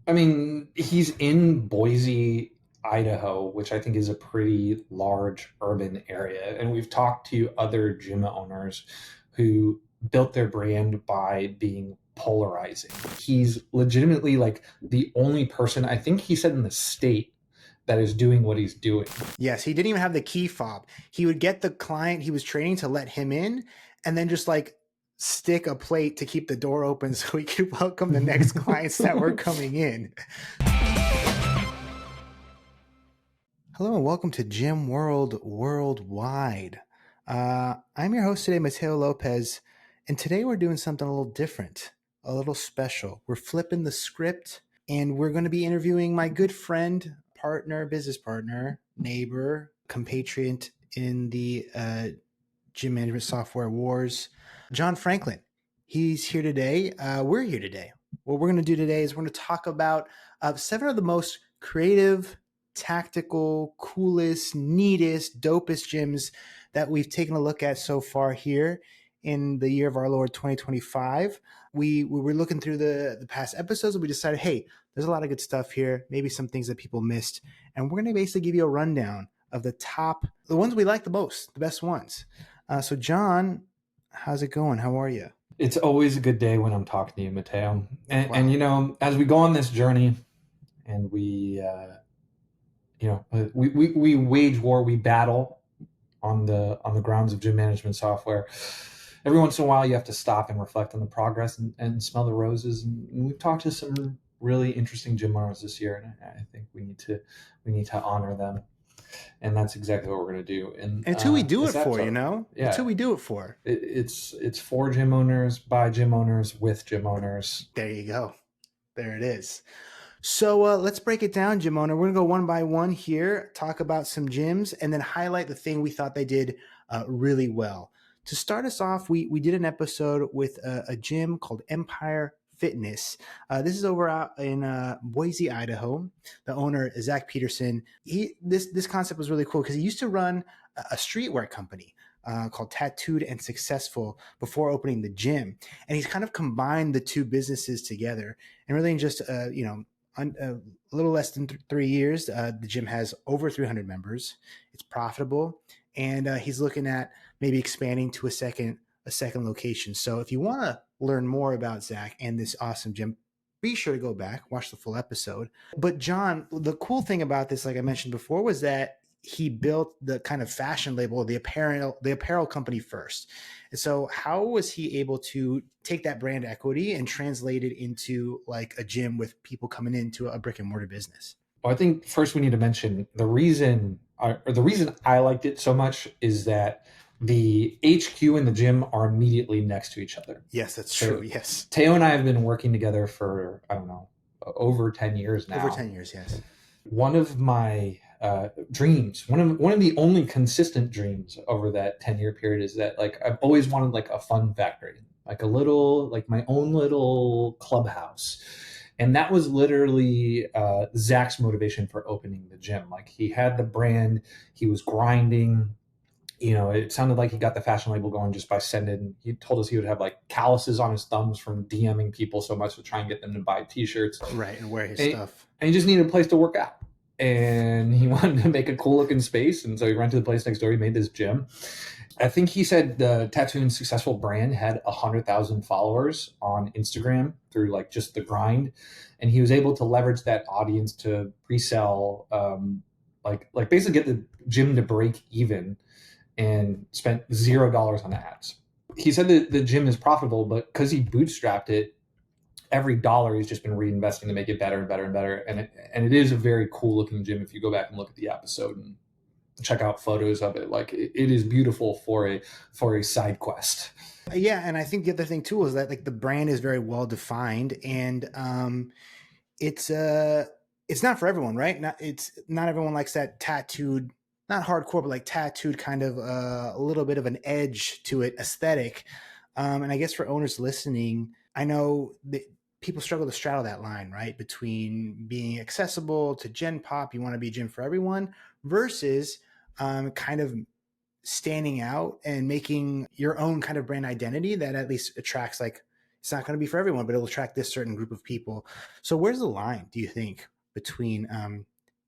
I mean, he's in Boise, Idaho, which I think is a pretty large urban area. And we've talked to other gym owners who built their brand by being polarizing. He's legitimately like the only person, I think he said in the state, that is doing what he's doing. Yes, he didn't even have the key fob. He would get the client he was training to let him in and then just like stick a plate to keep the door open so he could welcome the next clients that were coming in. Hello and welcome to Gym World Worldwide. I'm your host today, Mateo Lopez, and today we're doing something a little different, a little special. We're flipping the script and we're going to be interviewing my good friend, partner, business partner, neighbor, compatriot in the gym management software wars, John Franklin. He's here today. We're here today. What we're going to do today is we're going to talk about 7 of the most creative, tactical, coolest, neatest, dopest gyms that we've taken a look at so far here in the year of our Lord 2025. We were looking through the past episodes and we decided, hey, there's a lot of good stuff here, maybe some things that people missed. And we're going to basically give you a rundown of the ones we like the most, the best ones. So John, how's it going? How are you? It's always a good day when I'm talking to you, Mateo. And, Wow. and you know, as we go on this journey and we wage war, we battle on the grounds of gym management software. Every once in a while, you have to stop and reflect on the progress and smell the roses. And we've talked to some really interesting gym owners this year, and I think we need to honor them. And that's exactly what we're going to do. And it's who we do it for, episode, you know? Yeah, it's who we do it for. It's for gym owners, by gym owners, with gym owners. There you go. There it is. So let's break it down, gym owner. We're going to go one by one here, talk about some gyms, and then highlight the thing we thought they did really well. To start us off, we did an episode with a gym called Empyre Fitness. This is over out in Boise, Idaho. The owner, Zach Peterson, this concept was really cool because he used to run a streetwear company called Tattooed and Successful before opening the gym. And he's kind of combined the two businesses together. And really in just, a little less than 3 years, the gym has over 300 members. It's profitable. And he's looking at maybe expanding to a second location. So if you want to learn more about Zach and this awesome gym, be sure to go back, watch the full episode. But John, the cool thing about this, like I mentioned before, was that he built the kind of fashion label, the apparel company first. And so how was he able to take that brand equity and translate it into like a gym with people coming into a brick and mortar business? Well, I think first we need to mention the reason I liked it so much is that the HQ and the gym are immediately next to each other. Yes, that's true. Yes. Teo and I have been working together for, I don't know, over 10 years now. Over 10 years, yes. One of my dreams, one of the only consistent dreams over that 10-year period is that like I've always wanted like a fun factory, like a little, like my own little clubhouse. And that was literally Zach's motivation for opening the gym. Like he had the brand, he was grinding. You know, it sounded like he got the fashion label going just by he told us he would have like calluses on his thumbs from DMing people so much to try and get them to buy t-shirts. Right, and wear his stuff. And he just needed a place to work out. And he wanted to make a cool looking space. And so he rented the place next door. He made this gym. I think he said the Tattooed and Successful brand had 100,000 followers on Instagram through like just the grind. And he was able to leverage that audience to pre-sell, like basically get the gym to break even and spent $0 on ads. He said that the gym is profitable, but because he bootstrapped it, every dollar he's just been reinvesting to make it better and better and better. And it is a very cool looking gym. If you go back and look at the episode and check out photos of it, like it is beautiful for a side quest. Yeah, and I think the other thing too is that like the brand is very well defined, and it's not for everyone, right? Not everyone likes that tattooed, not hardcore, but like tattooed kind of a little bit of an edge to it aesthetic. And I guess for owners listening, I know that people struggle to straddle that line, right? Between being accessible to Gen Pop, you want to be a gym for everyone, versus kind of standing out and making your own kind of brand identity that at least attracts like It's not going to be for everyone, but it'll attract this certain group of people. So where's the line, do you think, between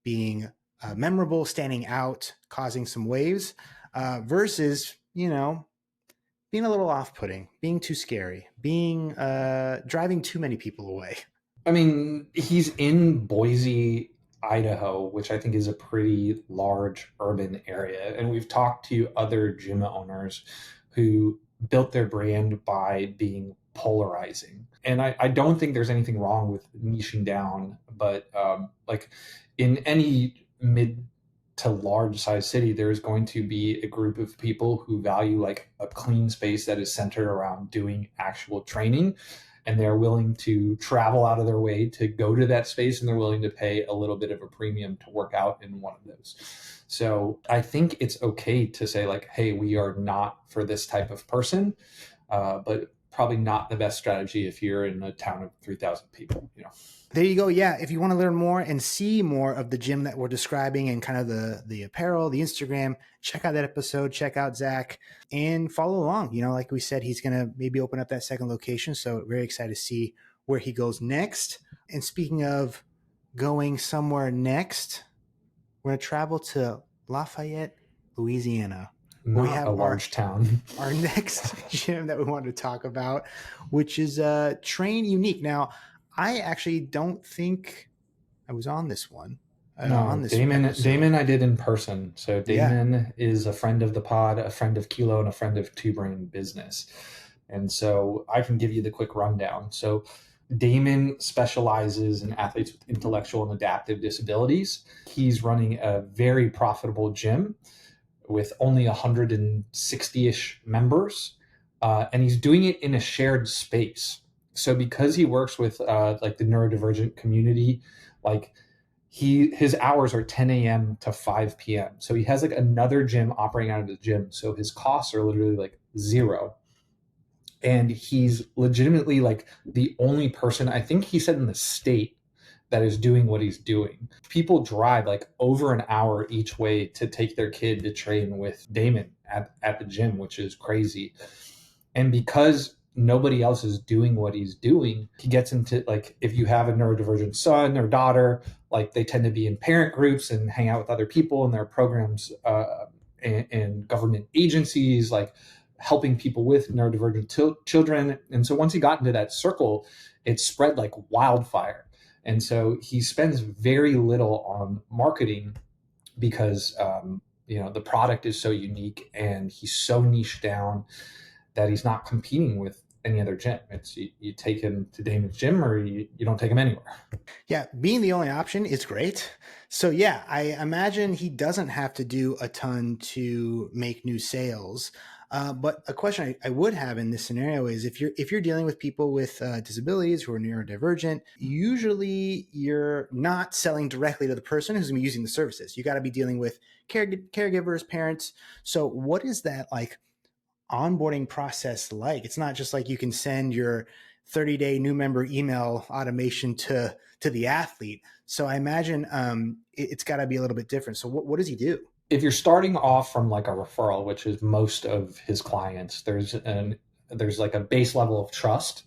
being memorable, standing out, causing some waves, versus, being a little off-putting, being too scary, being driving too many people away? I mean, he's in Boise, Idaho, which I think is a pretty large urban area. And we've talked to other gym owners who built their brand by being polarizing. And I don't think there's anything wrong with niching down, but like in any mid to large size city, there's going to be a group of people who value like a clean space that is centered around doing actual training, and they're willing to travel out of their way to go to that space, and they're willing to pay a little bit of a premium to work out in one of those. So I think it's okay to say like, hey, we are not for this type of person, but probably not the best strategy if you're in a town of 3,000 people. There you go. Yeah. If you want to learn more and see more of the gym that we're describing and kind of the apparel, the Instagram, check out that episode, check out Zach, and follow along. Like we said, he's going to maybe open up that second location. So very excited to see where he goes next. And speaking of going somewhere next, we're going to travel to Lafayette, Louisiana. Not we have a large town. Our next gym that we wanted to talk about, which is Train Unique. Now, I actually don't think I was on this one. No, Damon I did in person. So Damon is a friend of the pod, a friend of Kilo, and a friend of Two Brain Business. And so I can give you the quick rundown. So Damon specializes in athletes with intellectual and adaptive disabilities. He's running a very profitable gym with only 160-ish members, and he's doing it in a shared space. So because he works with like the neurodivergent community, like his hours are 10 a.m. to 5 p.m. So he has like another gym operating out of the gym. So his costs are literally like zero. And he's legitimately like the only person, I think he said, in the state that is doing what he's doing. People drive like over an hour each way to take their kid to train with Damon at the gym, which is crazy. And because nobody else is doing what he's doing, he gets into like, if you have a neurodivergent son or daughter, like they tend to be in parent groups and hang out with other people in their programs and government agencies, like helping people with neurodivergent children. And so once he got into that circle, it spread like wildfire. And so he spends very little on marketing because the product is so unique and he's so niche down that he's not competing with any other gym. It's you take him to Damon's gym or you don't take him anywhere. Yeah, being the only option is great. So yeah, I imagine he doesn't have to do a ton to make new sales. But a question I would have in this scenario is if you're dealing with people with disabilities who are neurodivergent, usually you're not selling directly to the person who's going to be using the services. You got to be dealing with caregivers, parents. So what is that like onboarding process like? It's not just like you can send your 30-day new member email automation to the athlete. So I imagine it's got to be a little bit different. So what does he do? If you're starting off from like a referral, which is most of his clients, there's like a base level of trust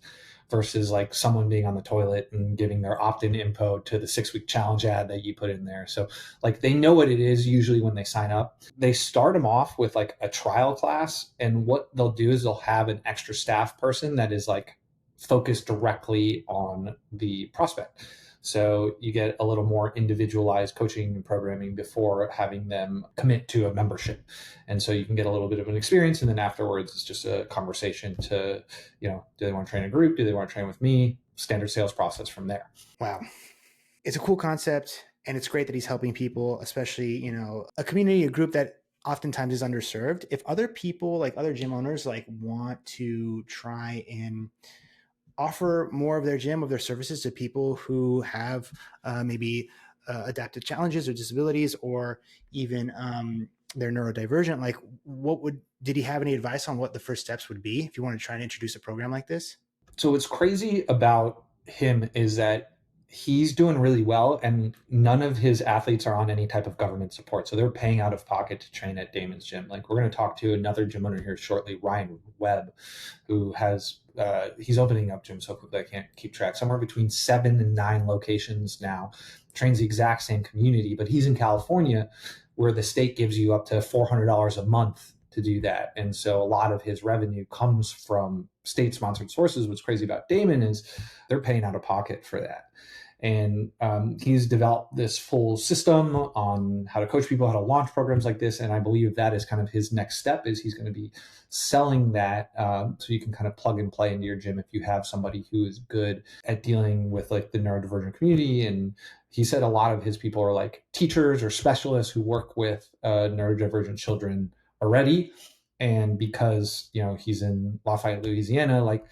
versus like someone being on the toilet and giving their opt-in info to the 6-week challenge ad that you put in there. So like they know what it is usually when they sign up. They start them off with like a trial class, and what they'll do is they'll have an extra staff person that is like focused directly on the prospect. So you get a little more individualized coaching and programming before having them commit to a membership. And so you can get a little bit of an experience. And then afterwards, it's just a conversation to, do they want to train a group? Do they want to train with me? Standard sales process from there. Wow. It's a cool concept. And it's great that he's helping people, especially, a community, a group that oftentimes is underserved. If other people, like other gym owners, like want to try and offer more of their gym, of their services to people who have maybe adaptive challenges or disabilities, or even they're neurodivergent, like did he have any advice on what the first steps would be if you want to try and introduce a program like this? So what's crazy about him is that he's doing really well, and none of his athletes are on any type of government support, so they're paying out of pocket to train at Damon's gym. Like, we're going to talk to another gym owner here shortly, Ryan Webb, who has he's opening up gyms so quickly I can't keep track, somewhere between 7 and 9 locations now, trains the exact same community, but he's in California, where the state gives you up to $400 a month to do that. And so a lot of his revenue comes from state sponsored sources. What's crazy about Damon is they're paying out of pocket for that. And he's developed this full system on how to coach people, how to launch programs like this. And I believe that is kind of his next step, is he's going to be selling that, so you can kind of plug and play into your gym if you have somebody who is good at dealing with like the neurodivergent community. And he said a lot of his people are like teachers or specialists who work with neurodivergent children already. And because, you know, he's in Lafayette, Louisiana, like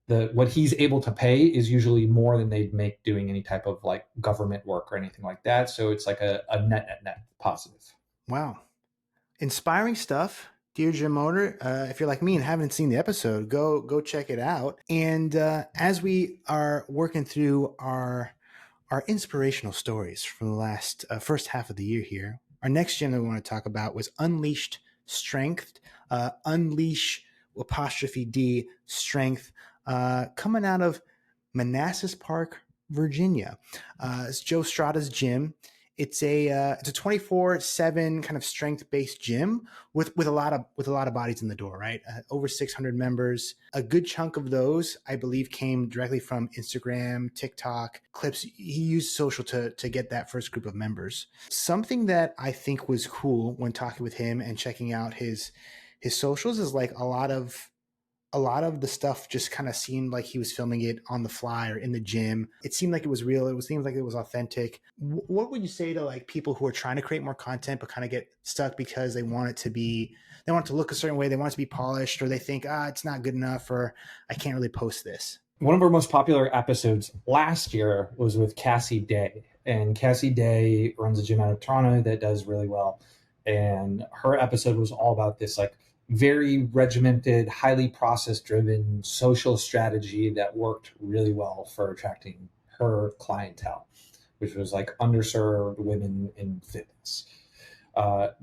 what he's able to pay is usually more than they'd make doing any type of like government work or anything like that. So it's like a net positive. Wow. Inspiring stuff, dear gym owner. If you're like me and haven't seen the episode, go check it out. And as we are working through our inspirational stories from the last first half of the year here, our next gym that we want to talk about was Unleashed Strength. Unleash apostrophe D Strength, coming out of Manassas Park, Virginia. It's Joe Strada's gym. It's a 24/7 kind of strength-based gym with a lot of bodies in the door, right? Over 600 members. A good chunk of those, I believe, came directly from Instagram, TikTok clips. He used social to get that first group of members. Something that I think was cool when talking with him and checking out his socials is like a lot of the stuff just kind of seemed like he was filming it on the fly or in the gym. It seemed like it was real. It seemed like it was authentic. What would you say to like people who are trying to create more content but kind of get stuck because they want it to look a certain way, they want it to be polished, or they think, it's not good enough, or I can't really post this? One of our most popular episodes last year was with Cassie Day. And Cassie Day runs a gym out of Toronto that does really well. And her episode was all about this like very regimented, highly process driven social strategy that worked really well for attracting her clientele, which was like underserved women in fitness.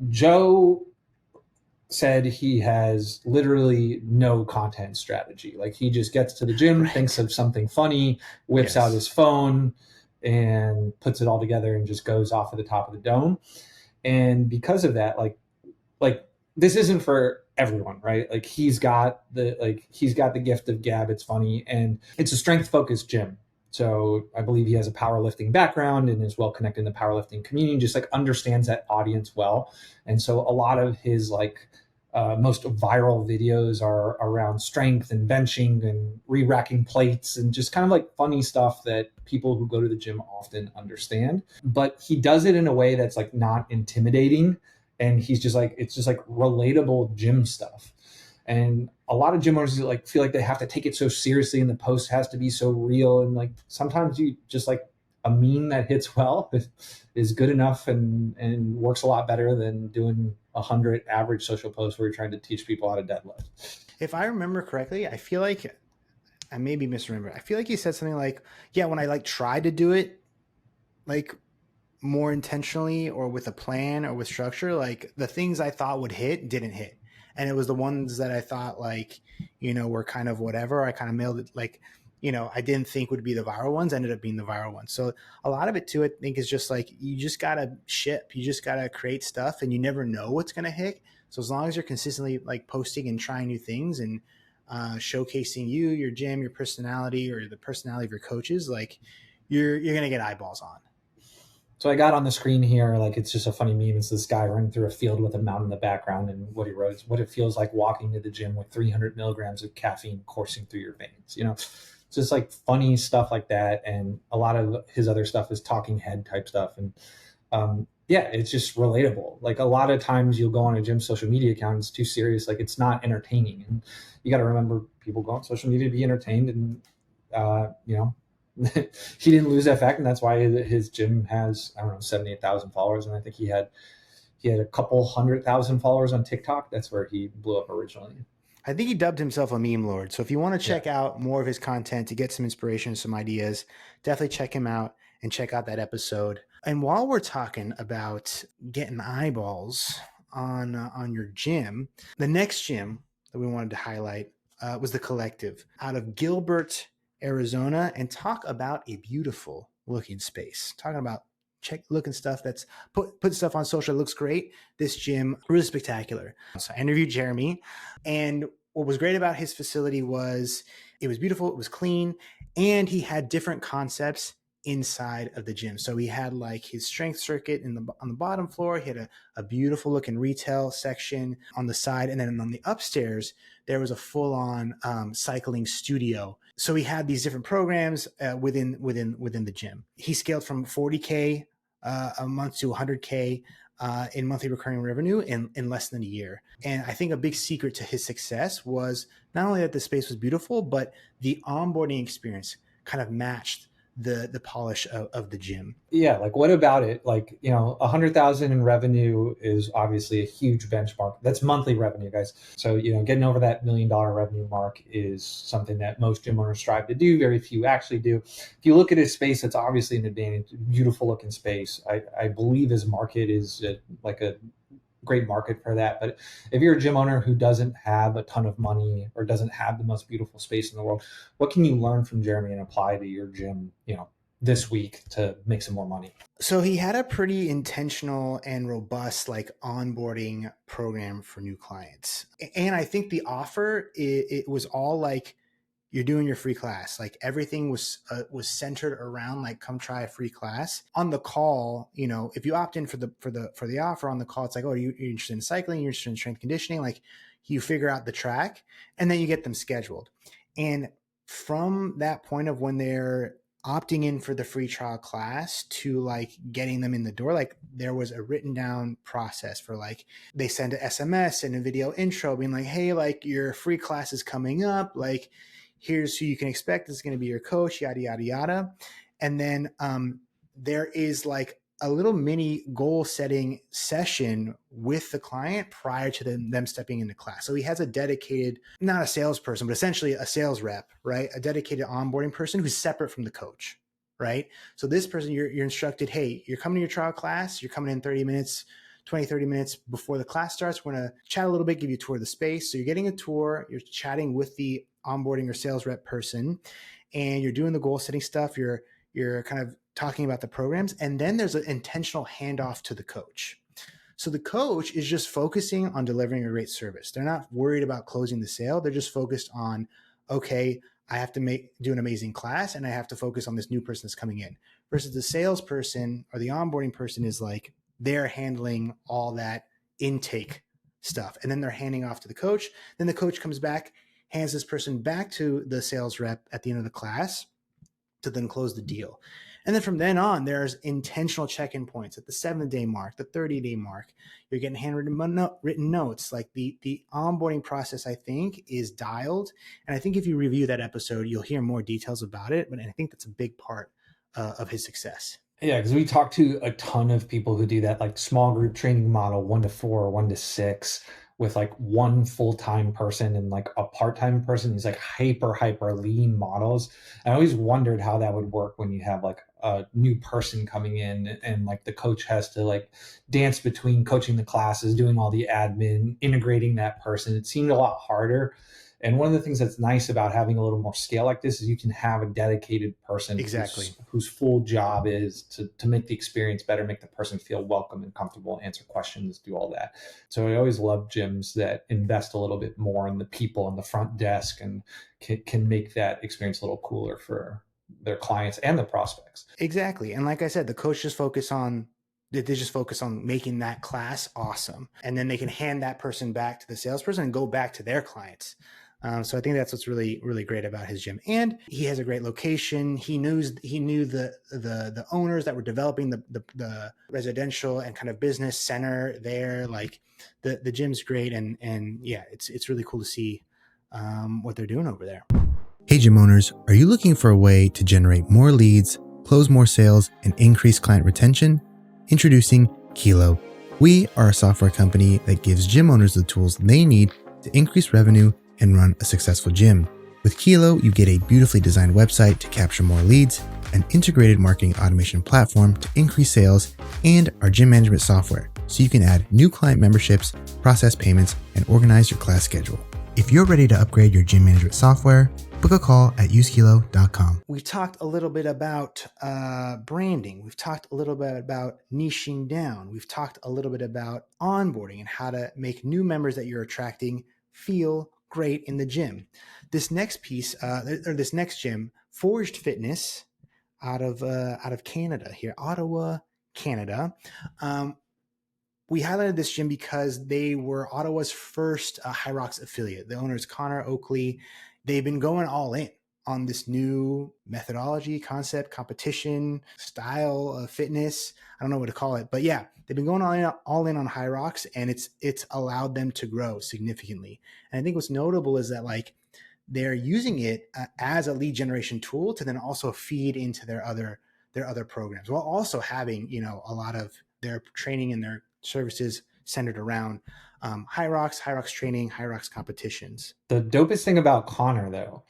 Joe said he has literally no content strategy. Like, he just gets to the gym, Right. thinks of something funny, whips out his phone and puts it all together and just goes off of the top of the dome. And because of that, like this isn't for everyone, right? Like, he's got the gift of gab. It's funny, and it's a strength focused gym. So I believe he has a powerlifting background and is well connected in the powerlifting community, just like understands that audience well. And so a lot of his like most viral videos are around strength and benching and re-racking plates and just kind of like funny stuff that people who go to the gym often understand. But he does it in a way that's like not intimidating. And he's just like, it's just like relatable gym stuff. And a lot of gym owners like feel like they have to take it so seriously and the post has to be so real. And like sometimes you just like a meme that hits well is good enough and works a lot better than doing 100 average social posts where you're trying to teach people how to deadlift. If I remember correctly, I feel like I may be misremembering. I feel like he said something like, yeah, when I like tried to do it like more intentionally or with a plan or with structure, like the things I thought would hit didn't hit. And it was the ones that I thought like, were kind of whatever. I kind of mailed it like, I didn't think would be the viral ones ended up being the viral ones. So a lot of it too, I think, is just like, you just got to ship, you just got to create stuff and you never know what's going to hit. So as long as you're consistently like posting and trying new things and showcasing you, your gym, your personality, or the personality of your coaches, like you're going to get eyeballs on. So I got on the screen here, like it's just a funny meme. It's this guy running through a field with a mountain in the background, and what he wrote is what it feels like walking to the gym with 300 milligrams of caffeine coursing through your veins. Just like funny stuff like that. And a lot of his other stuff is talking head type stuff. And it's just relatable. Like a lot of times you'll go on a gym social media account, it's too serious. Like it's not entertaining. And you got to remember, people go on social media to be entertained. And, he didn't lose that fact, and that's why his gym has 78,000 followers, and I think he had a couple 100,000 followers on TikTok. That's where he blew up originally. I think he dubbed himself a meme lord. So if you want to check out more of his content to get some inspiration, some ideas, definitely check him out and check out that episode. And while we're talking about getting eyeballs on your gym, the next gym that we wanted to highlight was the Collective out of Gilbert, Arizona, and talk about a beautiful looking space. Talking about looking stuff that's put stuff on social, it looks great. This gym really spectacular. So I interviewed Jeremy, and what was great about his facility was it was beautiful, it was clean, and he had different concepts inside of the gym. So he had like his strength circuit on the bottom floor. He had a beautiful looking retail section on the side, and then on the upstairs there was a full-on cycling studio. So he had these different programs within the gym. He scaled from 40K a month to 100K in monthly recurring revenue in less than a year. And I think a big secret to his success was not only that the space was beautiful, but the onboarding experience kind of matched the polish of the gym. Yeah, like what about it? Like, 100,000 in revenue is obviously a huge benchmark. That's monthly revenue, guys. So, getting over that $1 million revenue mark is something that most gym owners strive to do. Very few actually do. If you look at his space, it's obviously an advantage, beautiful looking space. I believe his market is like a great market for that. But if you're a gym owner who doesn't have a ton of money or doesn't have the most beautiful space in the world, what can you learn from Jeremy and apply to your gym, this week to make some more money? So he had a pretty intentional and robust like onboarding program for new clients. And I think the offer, it was all like, you're doing your free class. Like everything was centered around like, come try a free class. On the call, if you opt in for the offer on the call, it's like, oh, are you interested in cycling? You're interested in strength conditioning? Like you figure out the track and then you get them scheduled. And from that point of when they're opting in for the free trial class to like getting them in the door, like there was a written down process for like, they send an SMS and a video intro being like, hey, like your free class is coming up. Like, here's who you can expect. This is going to be your coach, yada, yada, yada. And then there is like a little mini goal setting session with the client prior to them stepping into class. So he has a dedicated, not a salesperson, but essentially a sales rep, right? A dedicated onboarding person who's separate from the coach, right? So this person, you're instructed, hey, you're coming to your trial class. You're coming in 30 minutes before the class starts. We're going to chat a little bit, give you a tour of the space. So you're getting a tour, you're chatting with the onboarding or sales rep person, and you're doing the goal setting stuff. You're kind of talking about the programs. And then there's an intentional handoff to the coach. So the coach is just focusing on delivering a great service. They're not worried about closing the sale. They're just focused on, okay, I have to do an amazing class and I have to focus on this new person that's coming in, versus the salesperson or the onboarding person is like, they're handling all that intake stuff. And then they're handing off to the coach. Then the coach comes back, hands this person back to the sales rep at the end of the class to then close the deal. And then from then on, there's intentional check-in points at the 7-day mark, the 30-day mark. You're getting handwritten notes. Like the onboarding process, I think, is dialed. And I think if you review that episode, you'll hear more details about it. But I think that's a big part of his success. Yeah, because we talk to a ton of people who do that, like small group training model, 1 to 4, 1 to 6, with like one full-time person and like a part-time person. These like hyper lean models. I always wondered how that would work when you have like a new person coming in and like the coach has to like dance between coaching the classes, doing all the admin, integrating that person. It seemed a lot harder. And one of the things that's nice about having a little more scale like this is you can have a dedicated person exactly whose full job is to make the experience better, make the person feel welcome and comfortable, answer questions, do all that. So I always love gyms that invest a little bit more in the people on the front desk and can make that experience a little cooler for their clients and the prospects. Exactly. And like I said, the coach just focus on making that class awesome. And then they can hand that person back to the salesperson and go back to their clients. So I think that's what's really, really great about his gym. And he has a great location. He knew the owners that were developing the residential and kind of business center there. Like the gym's great. And yeah, it's really cool to see what they're doing over there. Hey gym owners, are you looking for a way to generate more leads, close more sales, and increase client retention? Introducing Kilo. We are a software company that gives gym owners the tools they need to increase revenue and run a successful gym. With Kilo, you get a beautifully designed website to capture more leads, an integrated marketing automation platform to increase sales, and our gym management software so you can add new client memberships, process payments, and organize your class schedule. If you're ready to upgrade your gym management software, book a call at usekilo.com. We've talked a little bit about branding. We've talked a little bit about niching down. We've talked a little bit about onboarding and how to make new members that you're attracting feel great in the gym. This next piece, or this next gym, Forged Fitness, out of Canada here, Ottawa, Canada. We highlighted this gym because they were Ottawa's first HYROX affiliate. The owner is Connor Oakley. They've been going all in on this new methodology, concept, competition, style of fitness. I don't know what to call it, but yeah, they've been going all in on HYROX, and it's allowed them to grow significantly. And I think what's notable is that like they're using it as a lead generation tool to then also feed into their other programs, while also having, you know, a lot of their training and their services centered around HYROX training, HYROX competitions. The dopest thing about Connor, though,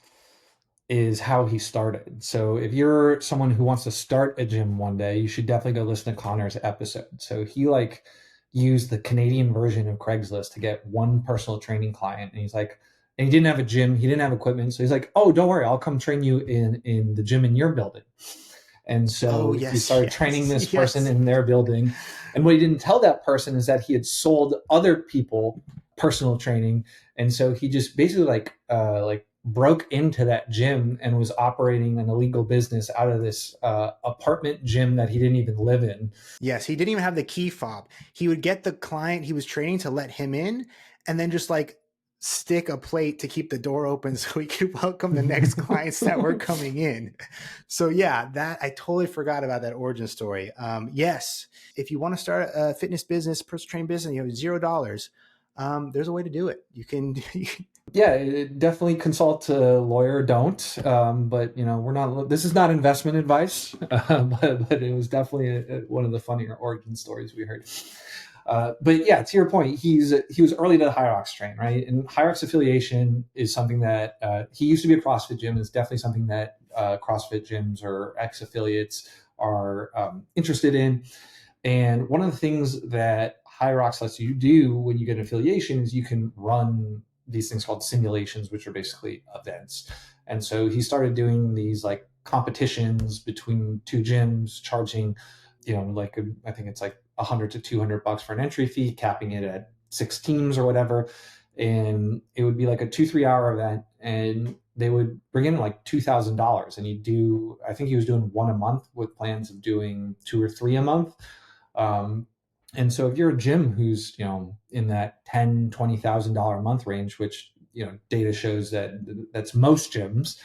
is how he started. So if you're someone who wants to start a gym one day, you should definitely go listen to Connor's episode. So he like used the Canadian version of Craigslist to get one personal training client. And he's like, and he didn't have a gym, he didn't have equipment. So he's like, oh, don't worry, I'll come train you in the gym in your building. And so he started training this person in their building. And what he didn't tell that person is that he had sold other people personal training. And so he just basically like broke into that gym and was operating an illegal business out of this apartment gym that he didn't even live in. Yes, he didn't even have the key fob. He would get the client he was training to let him in, and then just like stick a plate to keep the door open so he could welcome the next clients that were coming in. So yeah, that I totally forgot about that origin story. Yes, if you want to start a fitness business, personal training business, you have $0. There's a way to do it. You can. Yeah, definitely consult a lawyer. Don't, but you know, we're not. This is not investment advice, but it was definitely one of the funnier origin stories we heard. But yeah, to your point, he was early to the HYROX train, right? And HYROX affiliation is something that he used to be a CrossFit gym. It's definitely something that CrossFit gyms or ex-affiliates are interested in. And one of the things that HYROX lets you do when you get an affiliation is you can run these things called simulations, which are basically events. And so he started doing these like competitions between two gyms, charging, you know, like I think it's like $100 to $200 for an entry fee, capping it at 6 teams or whatever. And it would be like a 2-3 hour event, and they would bring in like $2,000, and he'd do, I think he was doing one a month with plans of doing 2 or 3 a month. And so if you're a gym who's, you know, in that $10,000-$20,000 a month range, which, you know, data shows that that's most gyms,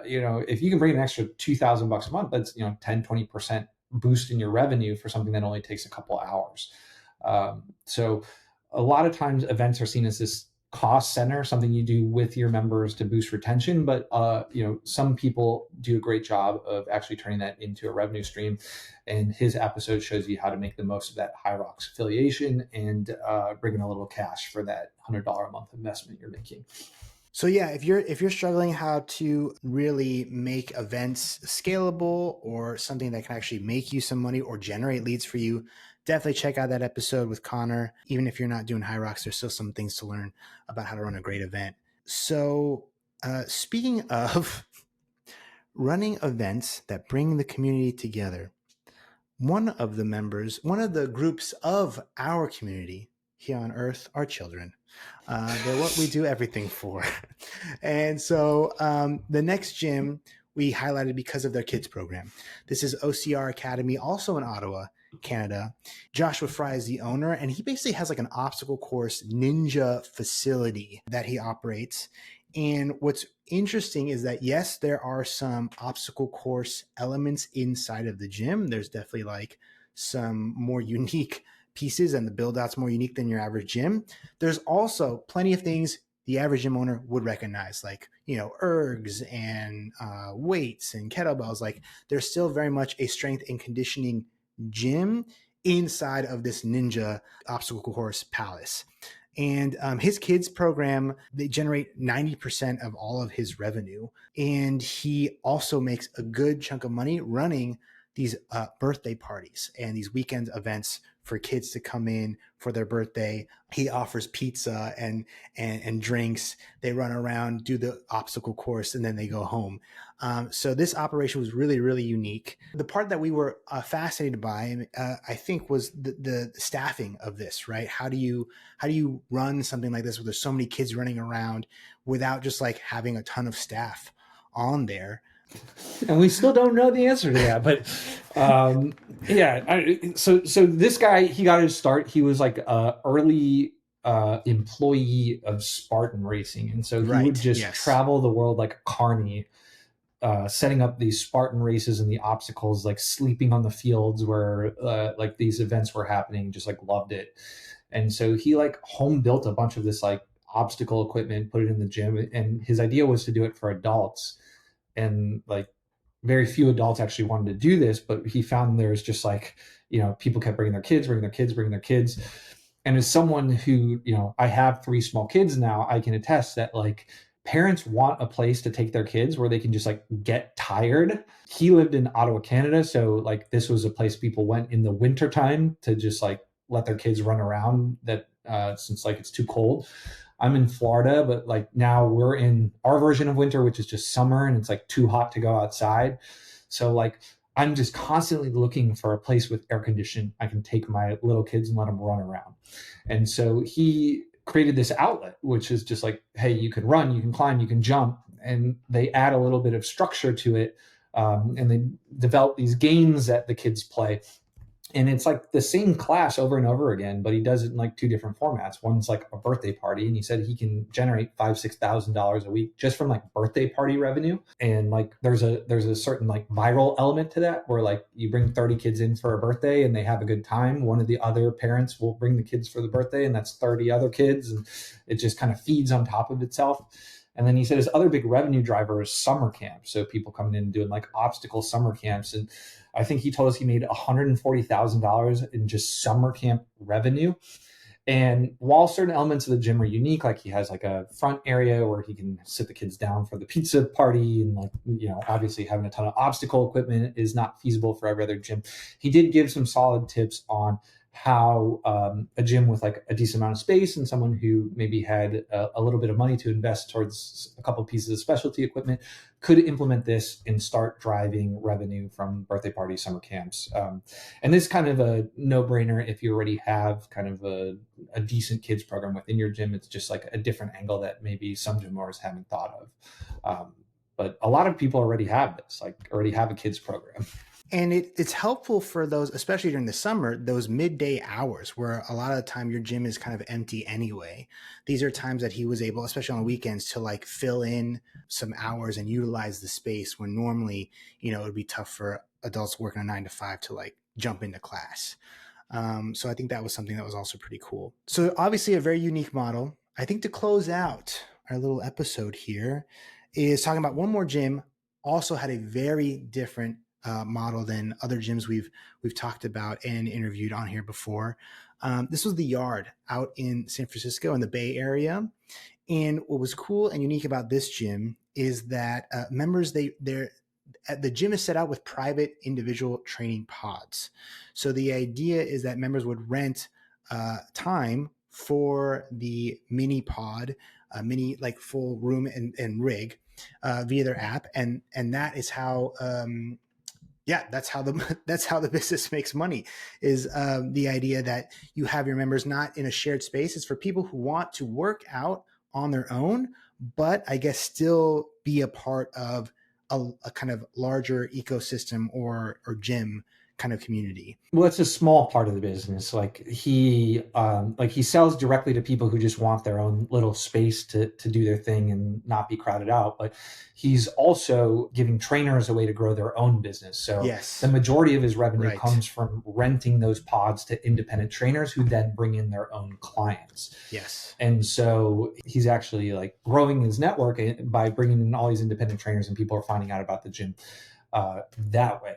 you know, if you can bring an extra $2,000 a month, that's, you know, 10-20% boost in your revenue for something that only takes a couple of hours. So a lot of times events are seen as this cost center, something you do with your members to boost retention. But, you know, some people do a great job of actually turning that into a revenue stream. And his episode shows you how to make the most of that HYROX affiliation and bring in a little cash for that $100 a month investment you're making. So yeah, if you're struggling how to really make events scalable or something that can actually make you some money or generate leads for you, definitely check out that episode with Connor. Even if you're not doing HYROX, there's still some things to learn about how to run a great event. So speaking of running events that bring the community together, one of the groups of our community here on earth are children. They're what we do everything for. And so the next gym we highlighted because of their kids program. This is OCR Academy, also in Ottawa, Canada. Joshua Fry is the owner, and he basically has like an obstacle course ninja facility that he operates. And what's interesting is that, yes, there are some obstacle course elements inside of the gym. There's definitely like some more unique pieces, and the build out's more unique than your average gym. There's also plenty of things the average gym owner would recognize, like, you know, ergs and weights and kettlebells. Like, there's still very much a strength and conditioning gym inside of this ninja obstacle course palace. And his kids program, they generate 90% of all of his revenue. And he also makes a good chunk of money running these birthday parties and these weekend events for kids to come in for their birthday. He offers pizza and drinks. They run around, do the obstacle course, and then they go home. So this operation was really, really unique. The part that we were fascinated by, I think, was the staffing of this. Right? How do you run something like this where there's so many kids running around without just like having a ton of staff on there? And we still don't know the answer to that, but so this guy, he got his start. He was like a early employee of Spartan Racing, and so he would just travel the world like a carny, setting up these Spartan races and the obstacles, like sleeping on the fields where like these events were happening. Just like loved it, and so he like home built a bunch of this like obstacle equipment, put it in the gym, and his idea was to do it for adults. And like very few adults actually wanted to do this, but he found there's just like, people kept bringing their kids. And as someone who, I have 3 small kids now, I can attest that like parents want a place to take their kids where they can just like get tired. He lived in Ottawa, Canada. So like this was a place people went in the winter time to just like let their kids run around that since like it's too cold. I'm in Florida, but like now we're in our version of winter, which is just summer, and it's like too hot to go outside. So like I'm just constantly looking for a place with air conditioning. I can take my little kids and let them run around. And so he created this outlet, which is just like, hey, you can run, you can climb, you can jump, and they add a little bit of structure to it. And they develop these games that the kids play. And it's like the same class over and over again, but he does it in like 2 different formats. One's like a birthday party, and he said he can generate $5,000-$6,000 a week just from like birthday party revenue. And like there's a certain like viral element to that, where like you bring 30 kids in for a birthday and they have a good time. One of the other parents will bring the kids for the birthday, and that's 30 other kids, and it just kind of feeds on top of itself. And then he said his other big revenue driver is summer camp. So people coming in and doing like obstacle summer camps. And I think he told us he made $140,000 in just summer camp revenue. And while certain elements of the gym are unique, like he has like a front area where he can sit the kids down for the pizza party, and like, obviously having a ton of obstacle equipment is not feasible for every other gym. He did give some solid tips on how a gym with like a decent amount of space and someone who maybe had a little bit of money to invest towards a couple of pieces of specialty equipment could implement this and start driving revenue from birthday parties, summer camps. And this is kind of a no-brainer if you already have kind of a decent kids program within your gym. It's just like a different angle that maybe some gym owners haven't thought of. But a lot of people already have this, like already have a kids program. And it's helpful for those, especially during the summer, those midday hours where a lot of the time your gym is kind of empty anyway. These are times that he was able, especially on weekends, to like fill in some hours and utilize the space when normally, it would be tough for adults working a 9 to 5 to like jump into class. So I think that was something that was also pretty cool. So obviously a very unique model. I think to close out our little episode here is talking about one more gym, also had a very different model than other gyms we've talked about and interviewed on here before. This was the Yard out in San Francisco in the Bay Area. And what was cool and unique about this gym is that members, the gym is set out with private individual training pods. So the idea is that members would rent time for the mini pod, mini like full room and rig via their app. And that is how that's how the business makes money, is the idea that you have your members not in a shared space. It's for people who want to work out on their own, but I guess still be a part of a kind of larger ecosystem or gym kind of community. Well, it's a small part of the business. Like he sells directly to people who just want their own little space to do their thing and not be crowded out. But he's also giving trainers a way to grow their own business. So the majority of his revenue comes from renting those pods to independent trainers who then bring in their own clients. Yes. And so he's actually like growing his network by bringing in all these independent trainers, and people are finding out about the gym that way.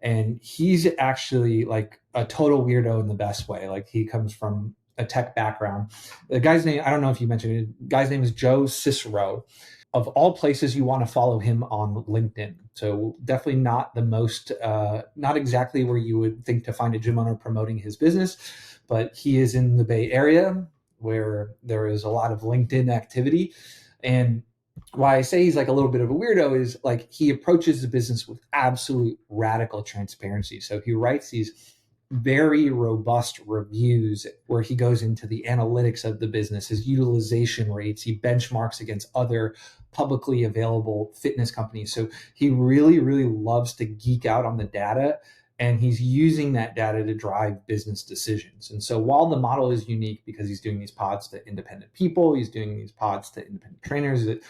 And he's actually like a total weirdo in the best way. Like he comes from a tech background. The guy's name, I don't know if you mentioned it, the guy's name is Joe Cicero. Of all places, you want to follow him on LinkedIn. So definitely not the most, not exactly where you would think to find a gym owner promoting his business, but he is in the Bay Area where there is a lot of LinkedIn activity. And why I say he's like a little bit of a weirdo is like he approaches the business with absolute radical transparency. So he writes these very robust reviews where he goes into the analytics of the business, his utilization rates, he benchmarks against other publicly available fitness companies. So he really, really loves to geek out on the data, and he's using that data to drive business decisions. And so while the model is unique because he's doing these pods to independent people, he's doing these pods to independent trainers, that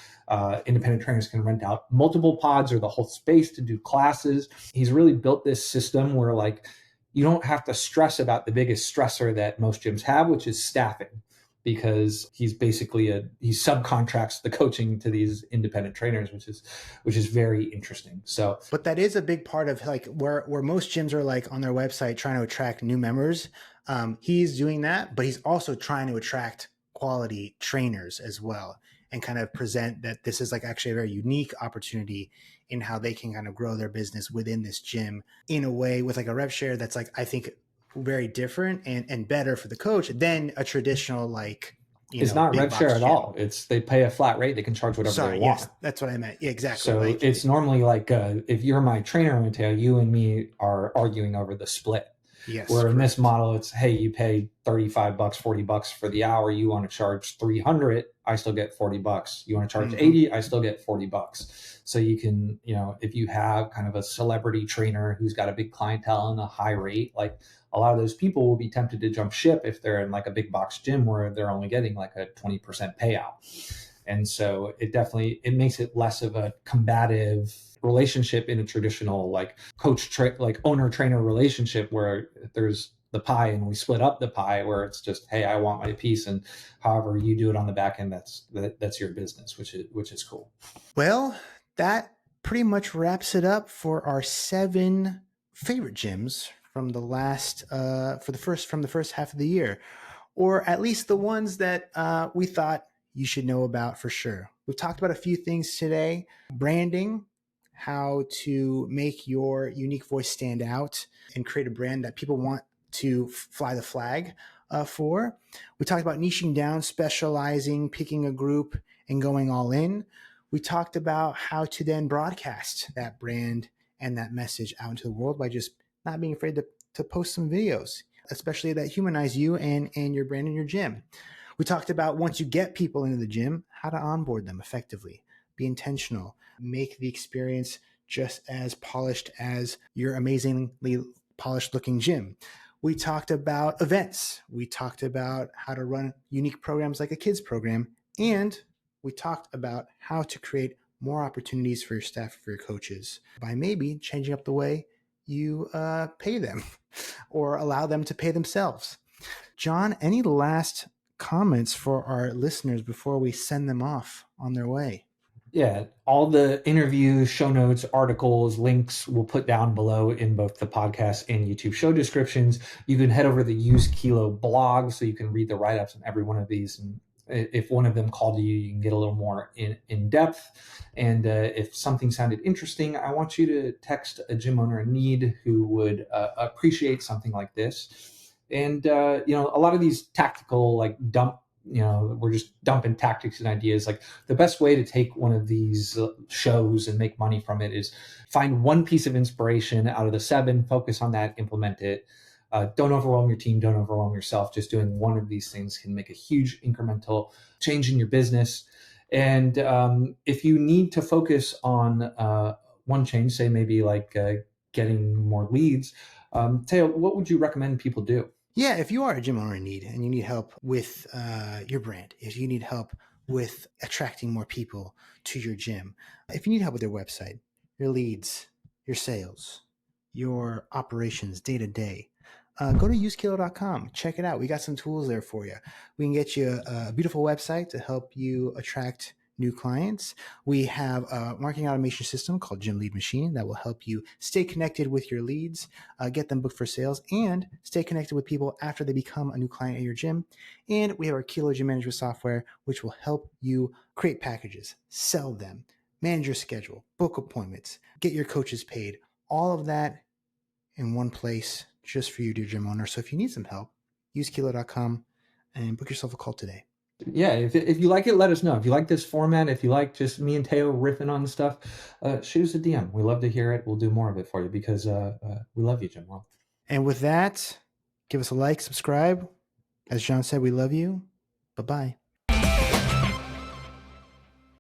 independent trainers can rent out multiple pods or the whole space to do classes. He's really built this system where like you don't have to stress about the biggest stressor that most gyms have, which is staffing, because he's basically he subcontracts the coaching to these independent trainers, which is very interesting. So, but that is a big part of like where most gyms are like on their website trying to attract new members. He's doing that, but he's also trying to attract quality trainers as well, and kind of present that this is like actually a very unique opportunity in how they can kind of grow their business within this gym in a way with like a rev share that's like, I think, very different and better for the coach than a traditional like, it's not rev share at all. It's they pay a flat rate. They can charge whatever they want. Yes, that's what I meant. Yeah, exactly. So like, it's normally like if you're my trainer, Mateo, you and me are arguing over the split. Yes. Where in this model, it's, hey, you pay $35, $40 for the hour. You want to charge 300, I still get $40. You want to charge 80, I still get $40. So you can, if you have kind of a celebrity trainer who's got a big clientele and a high rate, like a lot of those people will be tempted to jump ship if they're in like a big box gym where they're only getting like a 20% payout. And so it makes it less of a combative relationship in a traditional like like owner trainer relationship where there's the pie and we split up the pie, where it's just, hey, I want my piece, and however you do it on the back end, that's your business, which is cool. Well, that pretty much wraps it up for our 7 favorite gyms from the last from the first half of the year, or at least the ones that we thought you should know about for sure. We've talked about a few things today: branding, how to make your unique voice stand out and create a brand that people want to fly the flag for. We talked about niching down, specializing, picking a group, and going all in. We talked about how to then broadcast that brand and that message out into the world by just not being afraid to post some videos, especially that humanize you and your brand in your gym. We talked about once you get people into the gym, how to onboard them effectively, be intentional, make the experience just as polished as your amazingly polished looking gym. We talked about events. We talked about how to run unique programs like a kids program. And we talked about how to create more opportunities for your staff, for your coaches, by maybe changing up the way you pay them or allow them to pay themselves. John, any last comments for our listeners before we send them off on their way? Yeah, all the interviews, show notes, articles, links we'll put down below in both the podcast and YouTube show descriptions. You can head over to the Use Kilo blog so you can read the write-ups on every one of these. And if one of them called you can get a little more in depth. And if something sounded interesting, I want you to text a gym owner in need who would appreciate something like this. And, a lot of these tactical, like we're just dumping tactics and ideas. Like the best way to take one of these shows and make money from it is find one piece of inspiration out of the 7, focus on that, implement it. Don't overwhelm your team. Don't overwhelm yourself. Just doing one of these things can make a huge incremental change in your business. And if you need to focus on one change, say maybe like getting more leads, Teo, what would you recommend people do? Yeah, if you are a gym owner in need and you need help with your brand, if you need help with attracting more people to your gym, if you need help with your website, your leads, your sales, your operations day to day, go to usekilo.com. Check it out. We got some tools there for you. We can get you a beautiful website to help you attract new clients. We have a marketing automation system called Gym Lead Machine that will help you stay connected with your leads, get them booked for sales, and stay connected with people after they become a new client at your gym. And we have our Kilo Gym Management software, which will help you create packages, sell them, manage your schedule, book appointments, get your coaches paid, all of that in one place just for you, dear gym owner. So if you need some help, use kilo.com and book yourself a call today. Yeah, if you like it, let us know. If you like this format, if you like just me and Teo riffing on stuff, shoot us a DM. We love to hear it. We'll do more of it for you because we love you, Jim World. And with that, give us a like, subscribe. As John said, we love you. Bye-bye.